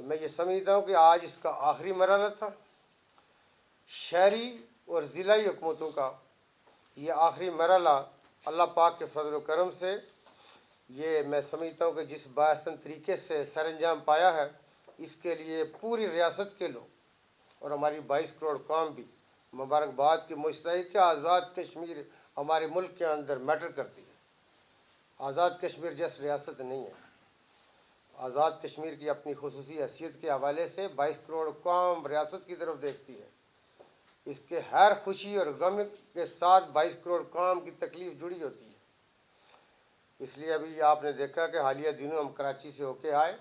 تو میں یہ سمجھتا ہوں کہ آج اس کا آخری مرحلہ تھا. شہری اور ضلعی حکومتوں کا یہ آخری مرحلہ اللہ پاک کے فضل و کرم سے یہ میں سمجھتا ہوں کہ جس باحسن طریقے سے سر انجام پایا ہے، اس کے لیے پوری ریاست کے لوگ اور ہماری 22 کروڑ قوم بھی مبارکباد کی مستحق کہ آزاد کشمیر ہمارے ملک کے اندر میٹر کرتی ہے. آزاد کشمیر جیس ریاست نہیں ہے. آزاد کشمیر کی اپنی خصوصی حیثیت کے حوالے سے 22 کروڑ قوم ریاست کی طرف دیکھتی ہے. اس کے ہر خوشی اور غم کے ساتھ 22 کروڑ قوم کی تکلیف جڑی ہوتی ہے. اس لیے ابھی آپ نے دیکھا کہ حالیہ دنوں ہم کراچی سے ہو کے آئے.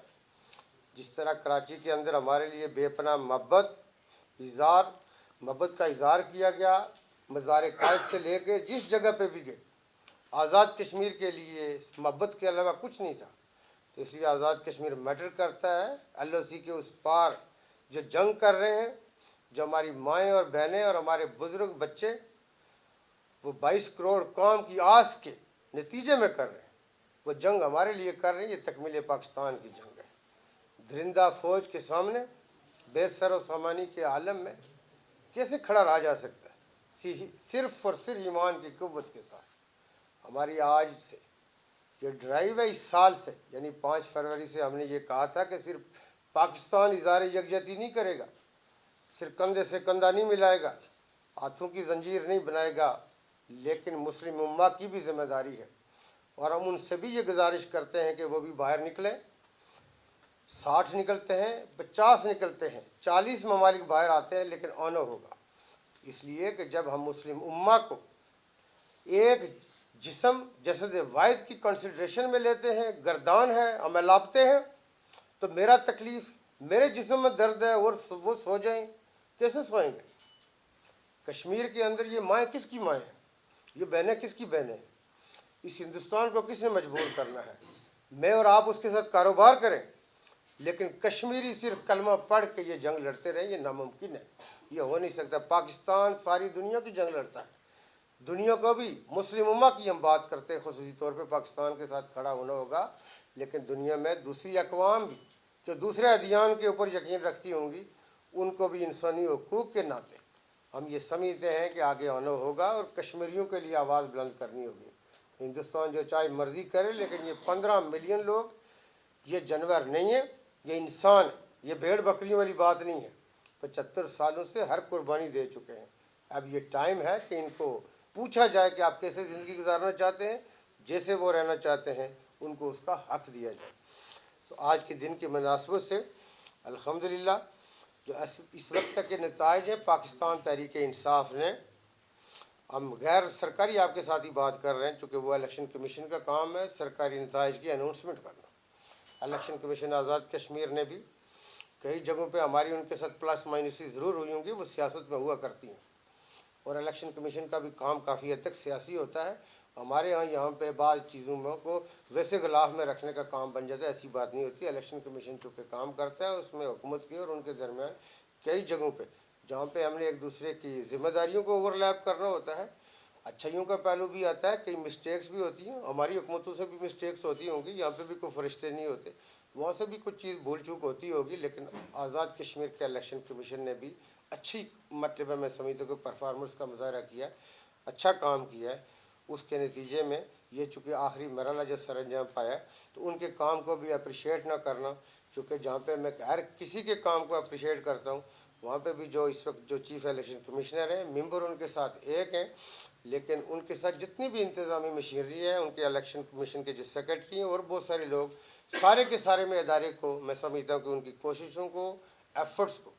جس طرح کراچی کے اندر ہمارے لیے بے پناہ محبت کا اظہار کیا گیا، مزار قائد سے لے کے جس جگہ پہ بھی گئے، آزاد کشمیر کے لیے محبت کے علاوہ کچھ نہیں تھا. تو اس لیے آزاد کشمیر میٹر کرتا ہے. ایل او سی کے اس پار جو جنگ کر رہے ہیں، جو ہماری مائیں اور بہنیں اور ہمارے بزرگ بچے وہ 22 کروڑ قوم کی آس کے نتیجے میں کر رہے ہیں، وہ جنگ ہمارے لیے کر رہے ہیں. یہ تکمیل پاکستان کی جنگ ہے. درندہ فوج کے سامنے بے سر و سامانی کے عالم میں کیسے کھڑا رہا جا سکتا ہے؟ صرف اور صرف ایمان کی قوت کے ساتھ. ہماری آج سے یہ ڈرائیو ہے، اس سال سے یعنی 5 فروری سے ہم نے یہ کہا تھا کہ صرف پاکستان اظہار یکجہتی نہیں کرے گا، صرف کندھے سے کندھا نہیں ملائے گا، ہاتھوں کی زنجیر نہیں بنائے گا، لیکن مسلم امہ کی بھی ذمہ داری ہے. اور ہم ان سے بھی یہ گزارش کرتے ہیں کہ وہ بھی باہر نکلیں. 60 نکلتے ہیں، 50 نکلتے ہیں، 40 ممالک باہر آتے ہیں، لیکن آنر ہوگا. اس لیے کہ جب ہم مسلم امہ کو ایک جسم جسد واحد کی کنسیڈریشن میں لیتے ہیں، گردان ہے، ہمیں لاپتے ہیں، تو میرا تکلیف، میرے جسم میں درد ہے اور وہ سو جائیں، کیسے سوئیں گے؟ کشمیر کے اندر یہ مائیں کس کی مائیں ہیں؟ یہ بہنیں کس کی بہنیں ہیں؟ اس ہندوستان کو کس نے مجبور کرنا ہے؟ میں اور آپ اس کے ساتھ کاروبار کریں، لیکن کشمیری صرف کلمہ پڑھ کے یہ جنگ لڑتے رہیں، یہ ناممکن ہے. یہ ہو نہیں سکتا. پاکستان ساری دنیا کی جنگ لڑتا ہے. دنیا کو بھی مسلم امہ کی ہم بات کرتے ہیں، خصوصی طور پہ پاکستان کے ساتھ کھڑا ہونا ہوگا، لیکن دنیا میں دوسری اقوام بھی جو دوسرے ادیان کے اوپر یقین رکھتی ہوں گی، ان کو بھی انسانی حقوق کے ناطے ہم یہ سمجھتے ہیں کہ آگے آنا ہوگا اور کشمیریوں کے لیے آواز بلند کرنی ہوگی. ہندوستان جو چاہے مرضی کرے، لیکن یہ 15 ملین لوگ یہ جانور نہیں ہے، یہ انسان ہے. یہ بھیڑ بکریوں والی بات نہیں ہے. 75 سالوں سے ہر قربانی دے چکے ہیں. اب یہ ٹائم ہے کہ ان کو پوچھا جائے کہ آپ کیسے زندگی گزارنا چاہتے ہیں، جیسے وہ رہنا چاہتے ہیں، ان کو اس کا حق دیا جائے. تو آج کے دن کی مناسبت سے الحمدللہ جو اس وقت تک کے نتائج ہیں، پاکستان تحریک انصاف نے، ہم غیر سرکاری آپ کے ساتھ ہی بات کر رہے ہیں، چونکہ وہ الیکشن کمیشن کا کام ہے سرکاری نتائج کی اناؤنسمنٹ کرنا. الیکشن کمیشن آزاد کشمیر نے بھی کئی جگہوں پہ ہماری ان کے ساتھ پلس مائنسی ضرور ہوئی ہوں گی، وہ سیاست میں ہوا کرتی ہیں، اور الیکشن کمیشن کا بھی کام کافی حد تک سیاسی ہوتا ہے. ہمارے یہاں پہ بعض چیزوں کو ویسے غلاف میں رکھنے کا کام بن جاتا ہے، ایسی بات نہیں ہوتی. الیکشن کمیشن چونکہ کام کرتا ہے، اس میں حکومت کی اور ان کے درمیان کئی جگہوں پہ جہاں پہ ہم نے ایک دوسرے کی ذمہ داریوں کو اوور لیپ کرنا ہوتا ہے. اچھائیوں کا پہلو بھی آتا ہے، کئی مسٹیکس بھی ہوتی ہیں، ہماری حکومتوں سے بھی مسٹیکس ہوتی ہوں گی، یہاں پہ بھی کوئی فرشتے نہیں ہوتے، وہاں سے بھی کچھ چیز بھول چوک ہوتی ہوگی. لیکن آزاد کشمیر کے الیکشن کمیشن نے بھی اچھی مرتبہ میں سمجھتا ہوں کہ پرفارمنس کا مظاہرہ کیا، اچھا کام کیا ہے. اس کے نتیجے میں یہ چونکہ آخری مرحلہ جو سر انجام پایا، تو ان کے کام کو بھی اپریشیٹ نہ کرنا، چونکہ جہاں پہ میں ہر کسی کے کام کو اپریشیٹ کرتا ہوں، وہاں پہ بھی جو اس وقت جو چیف الیکشن کمشنر ہیں، ممبر ان کے ساتھ ایک ہیں، لیکن ان کے ساتھ جتنی بھی انتظامی مشینری ہے، ان کے الیکشن کمیشن کے جو سیکرٹری ہیں اور بہت سارے لوگ، سارے کے سارے میں ادارے کو میں سمجھتا ہوں کہ ان کی کوششوں کو، ایفرٹس کو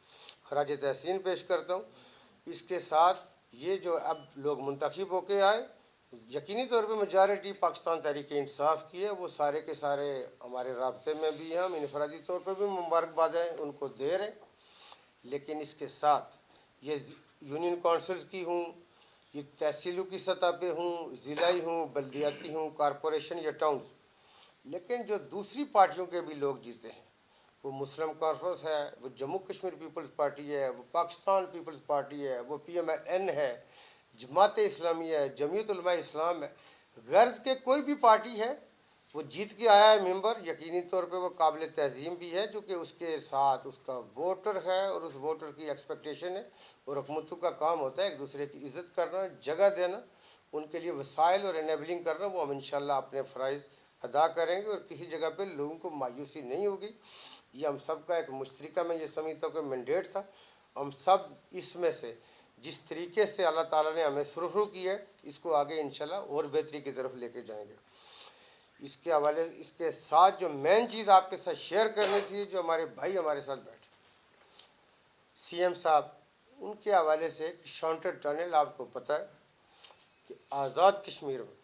خراج تحسین پیش کرتا ہوں. اس کے ساتھ یہ جو اب لوگ منتخب ہو کے آئے، یقینی طور پہ میجارٹی پاکستان تحریک انصاف کی ہے، وہ سارے کے سارے ہمارے رابطے میں بھی ہیں، ہم انفرادی طور پہ بھی مبارکبادیں ان کو دے رہے ہیں. لیکن اس کے ساتھ یہ یونین کونسلز کی ہوں، یہ تحصیلوں کی سطح پہ ہوں، ضلعی ہوں، بلدیاتی ہوں، کارپوریشن یا ٹاؤنز، لیکن جو دوسری پارٹیوں کے بھی لوگ جیتے ہیں، وہ مسلم کانفرنس ہے، وہ جموں کشمیر پیپلز پارٹی ہے، وہ پاکستان پیپلز پارٹی ہے، وہ PMIN ہے، جماعت اسلامی ہے، جمعیت علماء اسلام ہے، غرض کے کوئی بھی پارٹی ہے، وہ جیت کے آیا ہے ممبر، یقینی طور پہ وہ قابل تہظیم بھی ہے، چونکہ اس کے ساتھ اس کا ووٹر ہے اور اس ووٹر کی ایکسپیکٹیشن ہے، اور حکومتوں کا کام ہوتا ہے ایک دوسرے کی عزت کرنا، جگہ دینا، ان کے لیے وسائل اور انیبلنگ کرنا۔ وہ ہم انشاءاللہ اپنے فرائض ادا کریں گے اور کسی جگہ پہ لوگوں کو مایوسی نہیں ہوگی۔ یہ ہم سب کا ایک مشترکہ، میں یہ سمجھتا ہوں کہ مینڈیٹ تھا۔ ہم سب اس میں سے جس طریقے سے اللہ تعالیٰ نے ہمیں سرخرو کی ہے، اس کو آگے انشاءاللہ اور بہتری کی طرف لے کے جائیں گے۔ اس کے حوالے، اس کے ساتھ جو مین چیز آپ کے ساتھ شیئر کرنی تھی، جو ہمارے بھائی ہمارے ساتھ بیٹھے سی ایم صاحب، ان کے حوالے سے شانٹر ٹنل، آپ کو پتہ ہے کہ آزاد کشمیر میں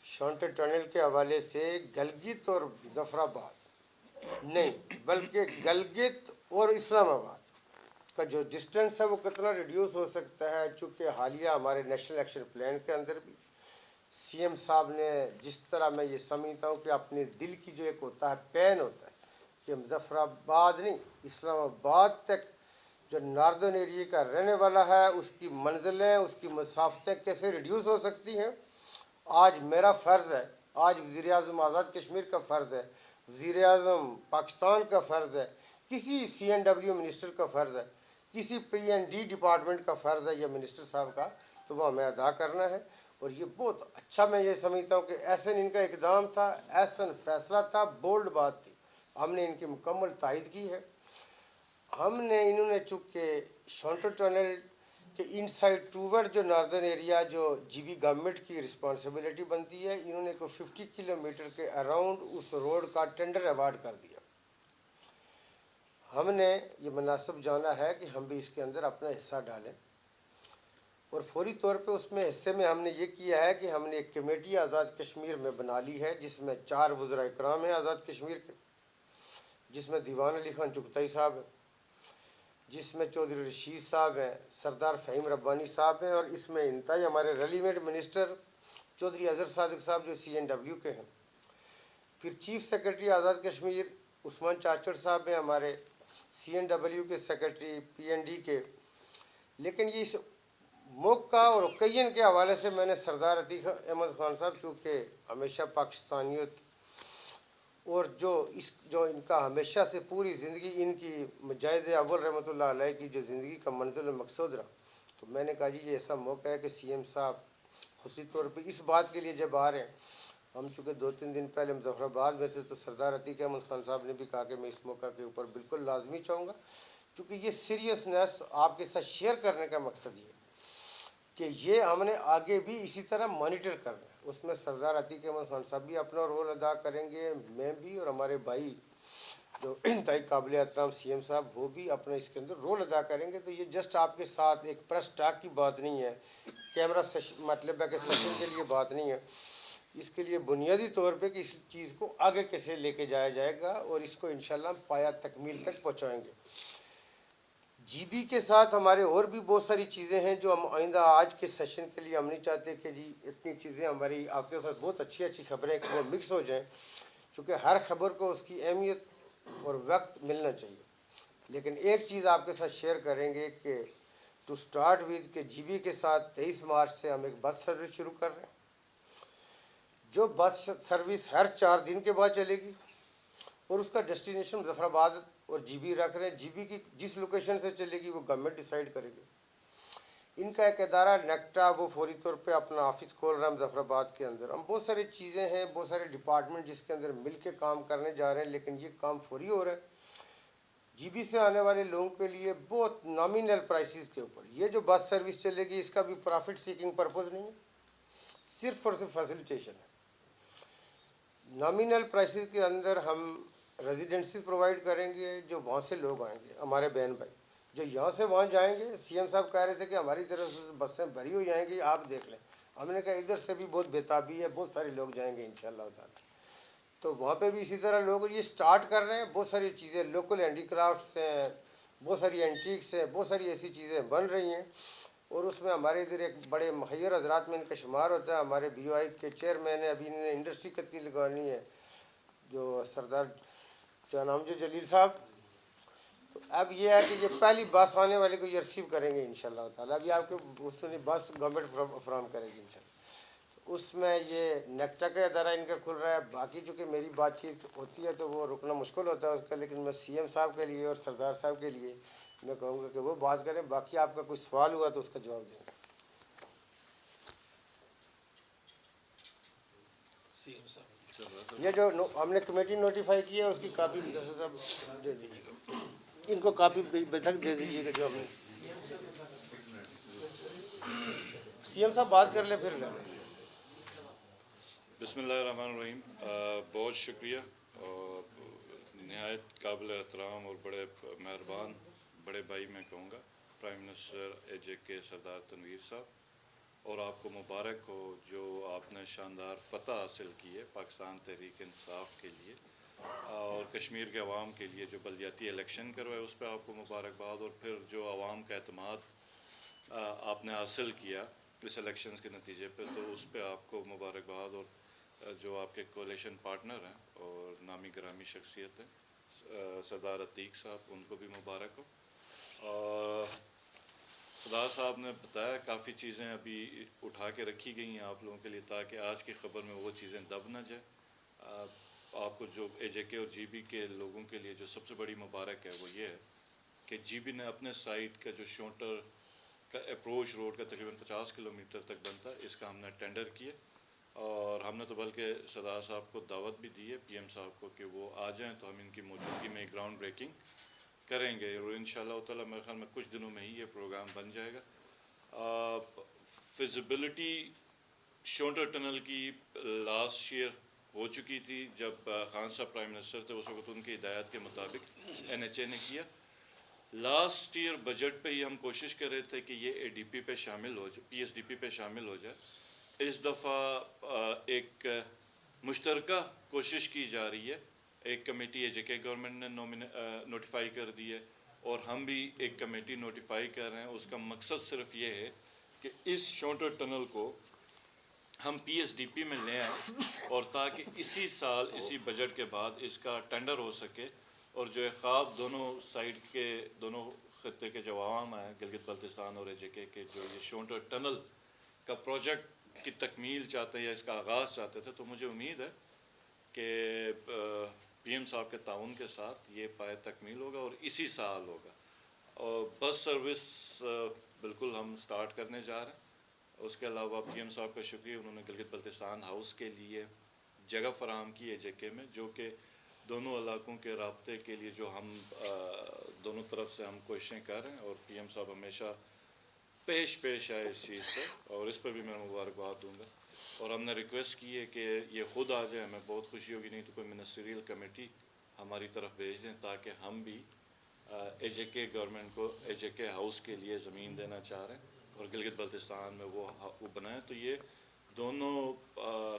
شانٹر ٹنل کے حوالے سے گلگت اور ظفر آباد نہیں بلکہ گلگت اور اسلام آباد کا جو ڈسٹینس ہے وہ کتنا ریڈیوس ہو سکتا ہے، چونکہ حالیہ ہمارے نیشنل ایکشن پلان کے اندر بھی سی ایم صاحب نے جس طرح، میں یہ سمجھتا ہوں کہ اپنے دل کی جو ایک ہوتا ہے پین ہوتا ہے کہ مظفر آباد نہیں، اسلام آباد تک جو ناردرن ایریا کا رہنے والا ہے، اس کی منزلیں، اس کی مسافتیں کیسے ریڈیوس ہو سکتی ہیں۔ آج میرا فرض ہے، آج وزیر اعظم آزاد کشمیر کا فرض ہے، وزیر اعظم پاکستان کا فرض ہے، کسی سی این ڈبلیو منسٹر کا فرض ہے، کسی پی این ڈی ڈپارٹمنٹ کا فرض ہے یا منسٹر صاحب کا، تو وہ ہمیں ادا کرنا ہے۔ اور یہ بہت اچھا، میں یہ سمجھتا ہوں کہ ایسن ان کا اقدام تھا، ایسن فیصلہ تھا، بولڈ بات تھی، ہم نے ان کی مکمل تائید کی ہے۔ انہوں نے چونکہ شانٹر ٹنل کے ان سائڈ ٹوورڈ جو ناردرن ایریا جو جی بی گورنمنٹ کی رسپانسبلٹی بنتی ہے، انہوں نے کوئی 50 کلومیٹر کے اراؤنڈ اس روڈ کا ٹینڈر ایوارڈ کر دیا۔ ہم نے یہ مناسب جانا ہے کہ ہم بھی اس کے اندر اپنا حصہ ڈالیں، اور فوری طور پہ اس میں حصے میں ہم نے یہ کیا ہے کہ ہم نے ایک کمیٹی آزاد کشمیر میں بنا لی ہے، جس میں 4 وزراء اکرام ہیں آزاد کشمیر کے، جس میں دیوان علی خان چغتائی صاحب ہیں، جس میں چودھری رشید صاحب ہیں، سردار فہیم ربانی صاحب ہیں، اور اس میں انتہائی ہمارے ریلیونٹ منسٹر چودھری اظہر صادق صاحب جو سی این ڈبلیو کے ہیں۔ پھر چیف سیکرٹری آزاد کشمیر عثمان چاچڑ صاحب ہیں، ہمارے سی این ڈبلیو کے سیکرٹری پی این ڈی کے۔ لیکن یہ اس موقع اور اوکیزن کے حوالے سے میں نے سردار عتیق احمد خان صاحب، چونکہ ہمیشہ پاکستانیت اور جو ان کا ہمیشہ سے پوری زندگی ان کی مجاہد اول رحمۃ اللہ علیہ کی جو زندگی کا منزل و مقصود رہا، تو میں نے کہا جی یہ ایسا موقع ہے کہ سی ایم صاحب خصوصی طور پہ اس بات کے لیے جب آ رہے ہیں، ہم چونکہ 2-3 دن پہلے مظفر آباد میں تھے، تو سردار عتیق احمد خان صاحب نے بھی کہا کہ میں اس موقع کے اوپر بالکل لازمی چاہوں گا، چونکہ یہ سیریسنیس آپ کے ساتھ شیئر کرنے کا مقصد یہ ہے کہ یہ ہم نے آگے بھی اسی طرح مانیٹر کرنا ہے۔ اس میں سردار عتیق احمد خان صاحب بھی اپنا رول ادا کریں گے، میں بھی، اور ہمارے بھائی جو انتہائی قابل احترام سی ایم صاحب، وہ بھی اپنا اس کے اندر رول ادا کریں گے۔ تو یہ جسٹ آپ کے ساتھ ایک پریس ٹاک کی بات نہیں ہے، کیمرہ مطلب ہے کہ سیشن کے لیے بات نہیں ہے، اس کے لیے بنیادی طور پہ کہ اس چیز کو آگے کیسے لے کے جایا جائے گا، اور اس کو انشاءاللہ ہم پایا تکمیل تک پہنچائیں گے۔ جی بی کے ساتھ ہمارے اور بھی بہت ساری چیزیں ہیں جو ہم آئندہ آج کے سیشن کے لیے ہم نہیں چاہتے کہ جی اتنی چیزیں ہماری آپ کے پاس بہت اچھی اچھی خبریں کہ وہ مکس ہو جائیں، چونکہ ہر خبر کو اس کی اہمیت اور وقت ملنا چاہیے۔ لیکن ایک چیز آپ کے ساتھ شیئر کریں گے کہ ٹو سٹارٹ ود کہ جی بی کے ساتھ 23 مارچ سے ہم ایک بس سروس شروع کر رہے ہیں، جو بس سروس ہر 4 دن کے بعد چلے گی، اور اس کا ڈیسٹینیشن مظفر آباد اور جی بی رکھ رہے ہیں۔ جی بی کی جس لوکیشن سے چلے گی وہ گورنمنٹ ڈیسائیڈ کرے گی۔ ان کا ایک ادارہ نیکٹا، وہ فوری طور پہ اپنا آفس کھول رہا ہے مظفر آباد کے اندر۔ ہم بہت ساری چیزیں ہیں، بہت سارے ڈپارٹمنٹ جس کے اندر مل کے کام کرنے جا رہے ہیں، لیکن یہ کام فوری ہو رہا ہے۔ جی بی سے آنے والے لوگوں کے لیے بہت نامینل پرائسز کے اوپر یہ جو بس سروس چلے گی، اس کا بھی پرافٹ سیکنگ پرپز نہیں ہے، صرف اور صرف فیسیلیٹیشن ہے۔ نامینل پرائسز کے اندر ہم ریزیڈنسیز پرووائڈ کریں گے، جو وہاں سے لوگ آئیں گے، ہمارے بہن بھائی جو یہاں سے وہاں جائیں گے۔ سی ایم صاحب کہہ رہے تھے کہ ہماری طرف سے بسیں بھری ہوئی جائیں گی، آپ دیکھ لیں۔ ہم نے کہا ادھر سے بھی بہت بےتابی ہے، بہت سارے لوگ جائیں گے انشاءاللہ تعالیٰ، تو وہاں پہ بھی اسی طرح لوگ یہ سٹارٹ کر رہے ہیں۔ بہت ساری چیزیں لوکل ہینڈی کرافٹس ہیں، بہت ساری اینٹیکس ہیں، بہت ساری ایسی چیزیں بن رہی ہیں، اور اس میں ہمارے ادھر ایک بڑے مخیر حضرات میں ان کا شمار ہوتا ہے۔ ہمارے بی او آئی کے چیئرمین ہیں، ابھی انہوں نے انڈسٹری کتنی لگانی ہے، جو سردار کیا نام جو جلیل صاحب۔ تو اب یہ ہے کہ یہ پہلی بس آنے والے کو یہ ریسیو کریں گے انشاءاللہ تعالیٰ۔ ابھی آپ کے اس میں بس گورنمنٹ فراہم کرے گی انشاءاللہ۔ اس میں یہ نیکٹا کا ادارہ ان کا کھل رہا ہے. باقی چونکہ میری بات چیت ہوتی ہے تو وہ رکنا مشکل ہوتا ہے اس کا, لیکن میں سی ایم صاحب کے لیے اور سردار صاحب کے لیے میں کہوں گا کہ وہ بات کریں. باقی آپ کا کوئی سوال ہوا تو اس کا جواب دیں. یہ جو ہم نے کمیٹی نوٹیفائی کی ہے اس کی کاپی صاحب دے دیجیے گا, ان کو کاپی تک دے دیجیے گا جو ہم نے. سی ایم صاحب بات کر لیں پھر لیں. بسم اللہ الرحمن الرحیم. بہت شکریہ اور نہایت قابل احترام اور بڑے مہربان بڑے بھائی میں کہوں گا پرائم منسٹر اے جے کے سردار تنویر صاحب, اور آپ کو مبارک ہو جو آپ نے شاندار فتح حاصل کی ہے پاکستان تحریک انصاف کے لیے اور کشمیر کے عوام کے لیے جو بلدیاتی الیکشن کروائے اس پہ آپ کو مبارکباد, اور پھر جو عوام کا اعتماد آپ نے حاصل کیا اس الیکشنز کے نتیجے پہ, تو اس پہ آپ کو مبارکباد. اور جو آپ کے کولیشن پارٹنر ہیں اور نامی گرامی شخصیت ہیں سردار عتیق صاحب, ان کو بھی مبارک ہو. اور سردار صاحب نے بتایا کافی چیزیں ابھی اٹھا کے رکھی گئی ہیں آپ لوگوں کے لیے تاکہ آج کی خبر میں وہ چیزیں دب نہ جائے. آپ کو جو اے جے کے اور جی بی کے لوگوں کے لیے جو سب سے بڑی مبارک ہے وہ یہ ہے کہ جی بی نے اپنے سائٹ کا جو شونٹر کا اپروچ روڈ کا تقریباً 50 کلومیٹر تک بنتا ہے, اس کا ہم نے ٹینڈر کیا, اور ہم نے تو بلکہ سردار صاحب کو دعوت بھی دی ہے پی ایم صاحب کو کہ وہ آ جائیں تو ہم ان کی موجودگی میں گراؤنڈ بریکنگ کریں گے, اور انشاءاللہ تعالیٰ میرے خیال میں کچھ دنوں میں ہی یہ پروگرام بن جائے گا. فیزیبلٹی شونٹر ٹنل کی لاسٹ ایئر ہو چکی تھی جب خان صاحب پرائم منسٹر تھے, اس وقت ان کی ہدایات کے مطابق این ایچ اے نے کیا. لاسٹ ایئر بجٹ پہ ہی ہم کوشش کر رہے تھے کہ یہ اے ڈی پی پہ شامل ہو جائے, پی ایس ڈی پی پہ شامل ہو جائے. اس دفعہ ایک مشترکہ کوشش کی جا رہی ہے, ایک کمیٹی اے جے کے گورنمنٹ نے نوٹیفائی کر دی ہے اور ہم بھی ایک کمیٹی نوٹیفائی کر رہے ہیں. اس کا مقصد صرف یہ ہے کہ اس شونٹر ٹنل کو ہم پی ایس ڈی پی میں لے آئیں, اور تاکہ اسی سال اسی بجٹ کے بعد اس کا ٹینڈر ہو سکے, اور جو خواب دونوں سائڈ کے دونوں خطے کے جو عوام ہیں گلگت بلتستان اور اے جے کے جو یہ شونٹر ٹنل کا پروجیکٹ کی تکمیل چاہتے ہیں یا اس کا آغاز چاہتے تھے, تو مجھے امید ہے کہ پی ایم صاحب کے تعاون کے ساتھ یہ پائے تکمیل ہوگا اور اسی سال ہوگا. اور بس سروس بالکل ہم سٹارٹ کرنے جا رہے ہیں. اس کے علاوہ پی ایم صاحب کا شکریہ, انہوں نے گلگت بلتستان ہاؤس کے لیے جگہ فراہم کی ہے جے کے میں, جو کہ دونوں علاقوں کے رابطے کے لیے جو ہم دونوں طرف سے ہم کوششیں کر رہے ہیں, اور پی ایم صاحب ہمیشہ پیش آئے اس چیز سے, اور اس پر بھی میں مبارکباد دوں گا. اور ہم نے ریکویسٹ کی ہے کہ یہ خود آ جائے, ہمیں بہت خوشی ہوگی, نہیں تو کوئی منسٹریل کمیٹی ہماری طرف بھیج دیں تاکہ ہم بھی اے جے کے گورنمنٹ کو اے جے کے ہاؤس کے لیے زمین دینا چاہ رہے ہیں اور گلگت بلتستان میں وہ بنائیں. تو یہ دونوں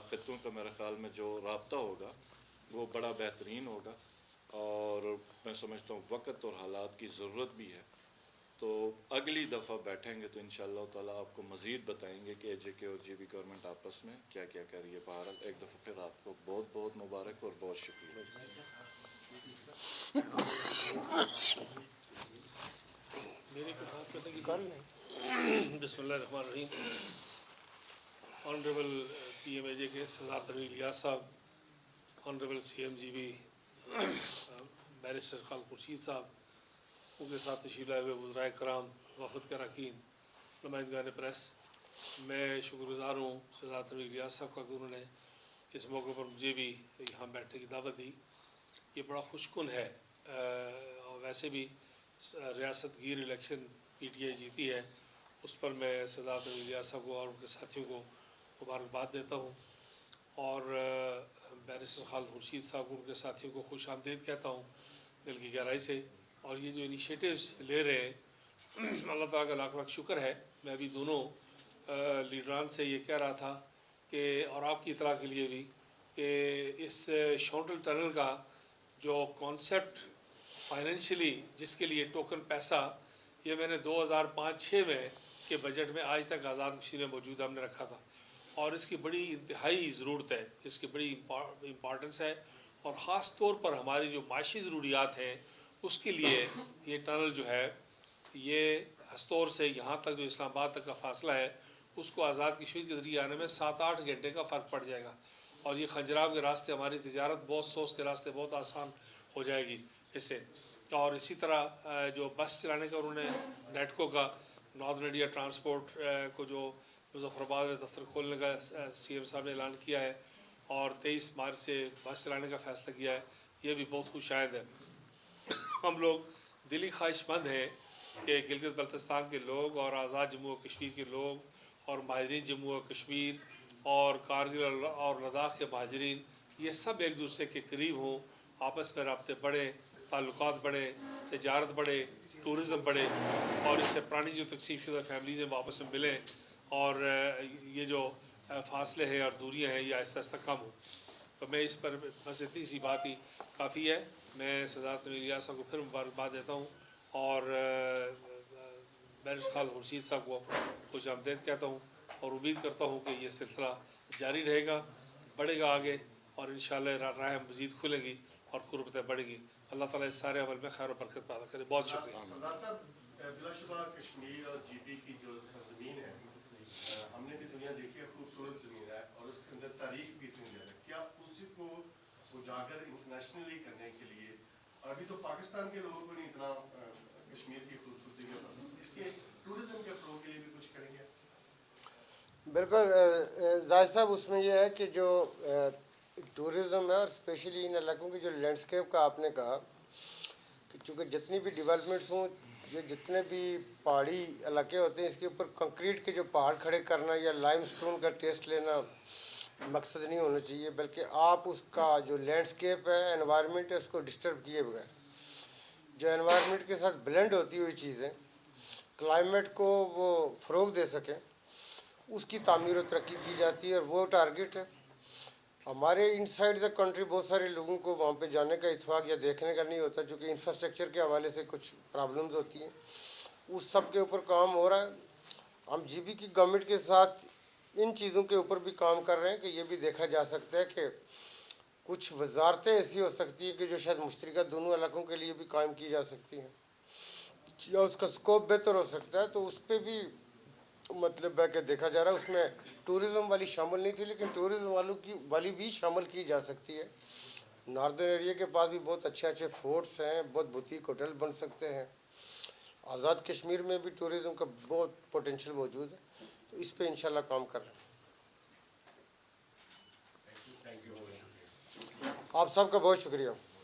خطوں کا میرے خیال میں جو رابطہ ہوگا وہ بڑا بہترین ہوگا, اور میں سمجھتا ہوں وقت اور حالات کی ضرورت بھی ہے. تو اگلی دفعہ بیٹھیں گے تو انشاءاللہ تعالیٰ آپ کو مزید بتائیں گے کہ اے جے کے اور جی بی گورنمنٹ آپس میں کیا کیا کر رہی ہے. بہرحال ایک دفعہ پھر آپ کو بہت بہت مبارک اور بہت شکریہ. میرے کو بات کرنے کی بسم اللہ الرحمن الرحیم. آنریبل پی ایم اے جے کے سردار Tanveer Ilyas sahib, honourable C M G B barrister Khalid Khurshid sahib, ان کے ساتھ تشریف لائے ہوئے وزرائے کرام, وفد کے اراکین, نمائندگان پریس, میں شکر گزار ہوں سردار تنویر الیاس صاحب کا کہ انہوں نے اس موقع پر مجھے بھی یہاں بیٹھنے کی دعوت دی. یہ بڑا خوشکن ہے, اور ویسے بھی ریاست گیر الیکشن پی ٹی آئی جیتی ہے, اس پر میں سردار تنویر الیاس صاحب کو اور ان کے ساتھیوں کو مبارکباد دیتا ہوں, اور بیرسٹر خالد خورشید صاحب کو ان کے ساتھیوں کو خوش آمدید کہتا ہوں دل کی گہرائی سے. اور یہ جو انیشیٹوز لے رہے ہیں اللہ تعالیٰ کا لاکھ لاکھ شکر ہے. میں ابھی دونوں لیڈران سے یہ کہہ رہا تھا کہ, اور آپ کی اطلاع کے لیے بھی, کہ اس شونٹل ٹنل کا جو کانسیپٹ فائنینشلی جس کے لیے ٹوکن پیسہ, یہ میں نے 2005-06 میں کے بجٹ میں آج تک آزاد کشمیر میں موجود ہم نے رکھا تھا, اور اس کی بڑی انتہائی ضرورت ہے, اس کی بڑی امپارٹنس ہے, اور خاص طور پر ہماری جو معاشی ضروریات ہیں اس کے لیے یہ ٹنل جو ہے, یہ ہستور سے یہاں تک جو اسلام آباد تک کا فاصلہ ہے اس کو آزاد کشمیر کے ذریعے آنے میں 7-8 گھنٹے کا فرق پڑ جائے گا، اور یہ کھنجراب کے راستے ہماری تجارت بہت سوس کے راستے بہت آسان ہو جائے گی اس سے۔ اور اسی طرح جو بس چلانے کا انہوں نے نیٹکو کا نارتھن انڈیا ٹرانسپورٹ کو جو مظفر آباد میں دفتر کھولنے کا سی ایم صاحب نے اعلان کیا ہے اور 23 مارچ سے بس چلانے کا فیصلہ کیا ہے، یہ بھی بہت خوش آئند ہے۔ ہم لوگ دلی خواہش مند ہیں کہ گلگت بلتستان کے لوگ اور آزاد جموں و کشمیر کے لوگ اور مہاجرین جموں و کشمیر اور کارگل اور لداخ کے مہاجرین یہ سب ایک دوسرے کے قریب ہوں، آپس میں رابطے بڑھیں، تعلقات بڑھیں، تجارت بڑھے، ٹورزم بڑھے، اور اس سے پرانی جو تقسیم شدہ فیملیز ہیں وہ آپس میں ملیں اور یہ جو فاصلے ہیں اور دوریاں ہیں یہ آہستہ آہستہ کم ہوں۔ تو میں اس پر بس اتنی سی بات ہی کافی ہے۔ میں صدارت الیاس صاحب کو پھر مبارکباد دیتا ہوں اور بیرسٹر خالد خورشید صاحب کو خوش آمدید کہتا ہوں، اور امید کرتا ہوں کہ یہ سلسلہ جاری رہے گا، بڑھے گا آگے، اور انشاءاللہ راہیں مزید کھلیں گی اور قربتیں بڑھیں گی۔ اللہ تعالیٰ اس سارے عمل میں خیر و برکت پیدا کرے۔ بہت شکریہ۔ سردار صاحب، بلا شبہ کشمیر اور جی پی کی جو سرزمین ہے، ہم نے بھی دنیا دیکھی ہے، خوبصورت زمین ہے اور اس کے اندر تاریخ بھی اتنی زیادہ ہے۔ کیا اس کو اجاگر انٹرنیشنلی کرنے کے لیے، اور ابھی تو پاکستان کے لوگوں کو نہیں اتنا کشمیر کی خوبصورتی کا پتہ، اس کے ٹورزم کے فروغ کے لیے بھی کچھ کریں گے؟ بالکل زاہد صاحب، اس میں یہ ہے کہ جو ٹورزم ہے اور اسپیشلی ان علاقوں کی جو لینڈسکیپ کا آپ نے کہا کہ چونکہ جتنی بھی ڈیولپمنٹس ہوں، یہ جتنے بھی پہاڑی علاقے ہوتے ہیں، اس کے اوپر کنکریٹ کے جو پہاڑ کھڑے کرنا یا لائم سٹون کا ٹیسٹ لینا مقصد نہیں ہونا چاہیے، بلکہ آپ اس کا جو لینڈسکیپ ہے، انوائرمنٹ ہے، اس کو ڈسٹرب کیے بغیر جو انوائرمنٹ کے ساتھ بلینڈ ہوتی ہوئی چیزیں کلائمیٹ کو وہ فروغ دے سکیں، اس کی تعمیر و ترقی کی جاتی ہے، اور وہ ٹارگیٹ ہے۔ ہمارے ان سائڈ دا کنٹری بہت سارے لوگوں کو وہاں پہ جانے کا اتفاق یا دیکھنے کا نہیں ہوتا، چونکہ انفراسٹرکچر کے حوالے سے کچھ پرابلمز ہوتی ہیں، اس سب کے اوپر کام ہو رہا ہے۔ ہم جی بی کی گورنمنٹ کے ساتھ ان چیزوں کے اوپر بھی کام کر رہے ہیں کہ یہ بھی دیکھا جا سکتا ہے کہ کچھ وزارتیں ایسی ہو سکتی ہیں کہ جو شاید مشترکہ دونوں علاقوں کے لیے بھی قائم کی جا سکتی ہیں، یا اس کا سکوپ بہتر ہو سکتا ہے، تو اس پہ بھی مطلب ہے کہ دیکھا جا رہا ہے۔ اس میں ٹورزم والی شامل نہیں تھی، لیکن ٹورزم والی بھی شامل کی جا سکتی ہے۔ ناردرن ایریا کے پاس بھی بہت اچھے اچھے فورٹس ہیں، بہت بوتیک ہوٹل بن سکتے ہیں۔ آزاد کشمیر میں بھی ٹورزم کا بہت پوٹینشیل موجود ہے، تو اس پہ انشاءاللہ کام کر رہے ہیں۔ آپ سب کا بہت شکریہ۔